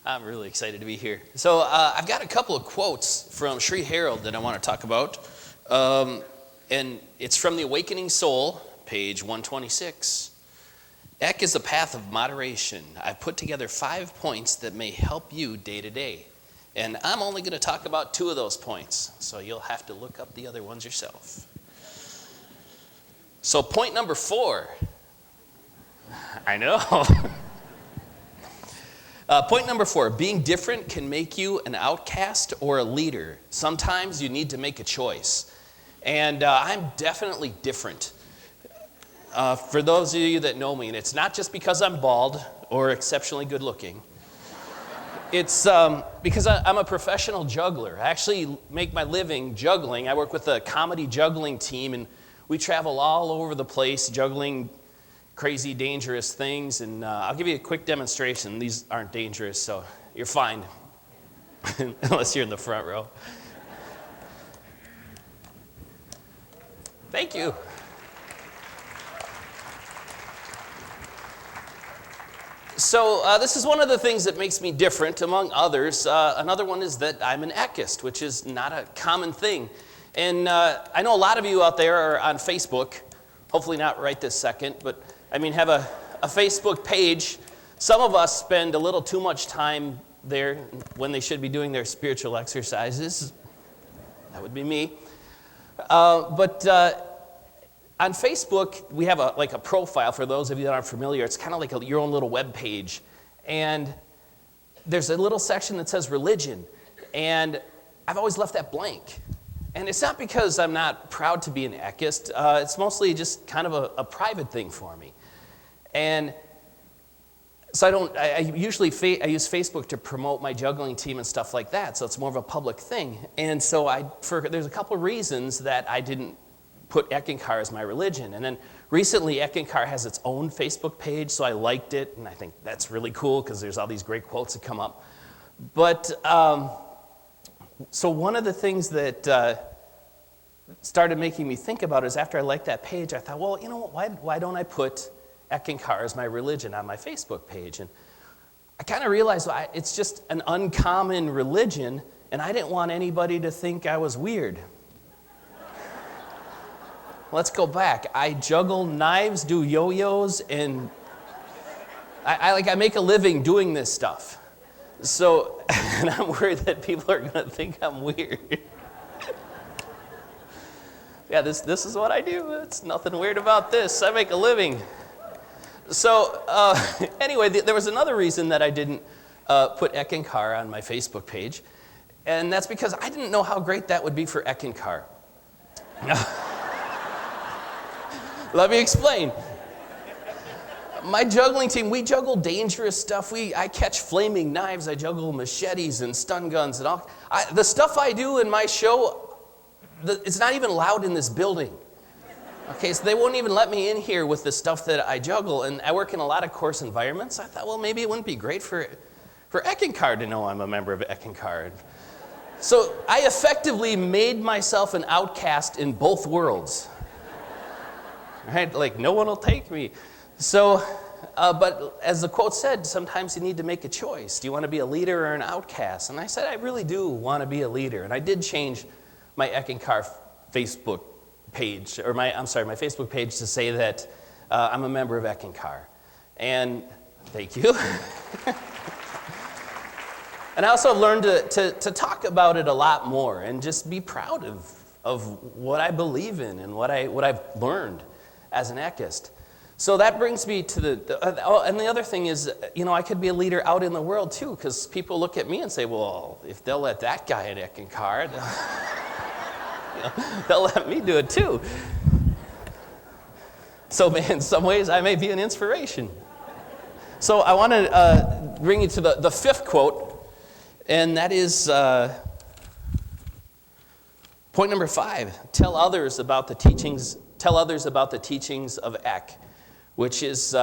I'm really excited to be here. So I've got a couple of quotes from Sri Harold that I want to talk about. And it's from The Awakening Soul, page 126. Eck is a path of moderation. I've put together 5 points that may help you day to day. And I'm only going to talk about 2 of those points, so you'll have to look up the other ones yourself. So point number 4. I know. Point number 4, being different can make you an outcast or a leader. Sometimes you need to make a choice. And I'm definitely different. For those of you that know me, and it's not just because I'm bald or exceptionally good looking. It's because I'm a professional juggler. I actually make my living juggling. I work with a comedy juggling team, and we travel all over the place juggling crazy, dangerous things. And I'll give you a quick demonstration. These aren't dangerous, so you're fine, unless you're in the front row. Thank you. So this is one of the things that makes me different, among others. Another one is that I'm an ECKANKAR, which is not a common thing. And I know a lot of you out there are on Facebook, hopefully not right this second, but I mean have a Facebook page. Some of us spend a little too much time there when they should be doing their spiritual exercises. That would be me. But on Facebook, we have a profile for those of you that aren't familiar. It's kind of like your own little web page. And there's a little section that says religion. And I've always left that blank. And it's not because I'm not proud to be an ECKANKAR. It's mostly just kind of a private thing for me. And so I use Facebook to promote my juggling team and stuff like that. So it's more of a public thing. And so there's a couple of reasons that I didn't put ECKANKAR as my religion. And then recently, ECKANKAR has its own Facebook page, so I liked it, and I think that's really cool because there's all these great quotes that come up. But, so one of the things that started making me think about is after I liked that page, I thought, well, you know what, why don't I put ECKANKAR as my religion on my Facebook page? And I kind of realized it's just an uncommon religion, and I didn't want anybody to think I was weird. Let's go back. I juggle knives, do yo-yos, and I make a living doing this stuff. So, and I'm worried that people are going to think I'm weird. Yeah, this is what I do. It's nothing weird about this. I make a living. So, anyway, there was another reason that I didn't put ECKANKAR on my Facebook page, and that's because I didn't know how great that would be for ECKANKAR. Let me explain. My juggling team, we juggle dangerous stuff. I catch flaming knives. I juggle machetes and stun guns and all. The stuff I do in my show, it's not even allowed in this building. Okay, so they won't even let me in here with the stuff that I juggle. And I work in a lot of course environments. I thought, well, maybe it wouldn't be great for ECKANKAR to know I'm a member of ECKANKAR. So I effectively made myself an outcast in both worlds. Right? Like, no one will take me. So, but as the quote said, sometimes you need to make a choice. Do you want to be a leader or an outcast? And I said, I really do want to be a leader. And I did change my ECKANKAR Facebook page, or my Facebook page to say that I'm a member of ECKANKAR. And thank you. And I also learned to talk about it a lot more and just be proud of what I believe in and what I've learned as an ECKANKAR. So that brings me to and the other thing is, I could be a leader out in the world too, because people look at me and say, well, if they'll let that guy at ECKANKAR, they'll let me do it too. So in some ways, I may be an inspiration. So I want to bring you to the 5th quote, and that is point number 5. Tell others about the teachings of Eck, which is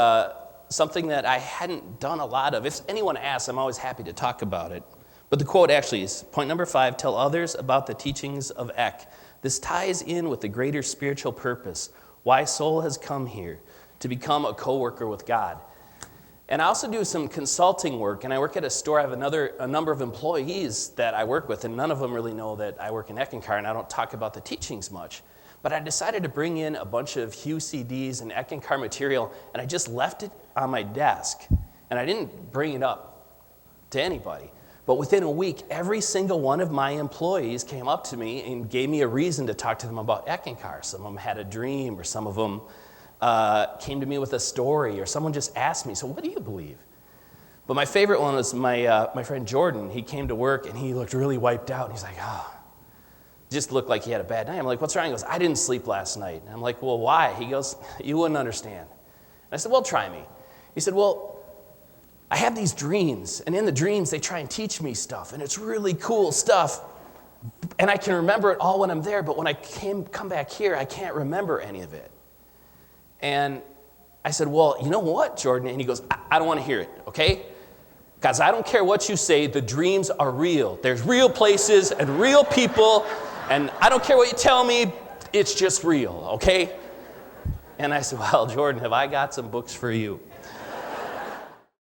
something that I hadn't done a lot of. If anyone asks, I'm always happy to talk about it. But the quote actually is, point number 5, tell others about the teachings of Eck. This ties in with the greater spiritual purpose, why soul has come here, to become a co-worker with God. And I also do some consulting work, and I work at a store. I have a number of employees that I work with, and none of them really know that I work in ECKANKAR, and I don't talk about the teachings much. But I decided to bring in a bunch of Hugh CDs and ECKANKAR material, and I just left it on my desk, and I didn't bring it up to anybody. But within a week, every single one of my employees came up to me and gave me a reason to talk to them about ECKANKAR. Some of them had a dream, or some of them came to me with a story, or someone just asked me, so what do you believe? But my favorite one was my friend Jordan. He came to work, and he looked really wiped out. And he's like, just looked like he had a bad night. I'm like, what's wrong? He goes, I didn't sleep last night. And I'm like, well, why? He goes, you wouldn't understand. And I said, well, try me. He said, well, I have these dreams, and in the dreams, they try and teach me stuff, and it's really cool stuff, and I can remember it all when I'm there, but when I come back here, I can't remember any of it. And I said, well, you know what, Jordan? And he goes, I don't want to hear it, okay? Because I don't care what you say, the dreams are real. There's real places and real people, and I don't care what you tell me, it's just real, okay? And I said, well, Jordan, have I got some books for you?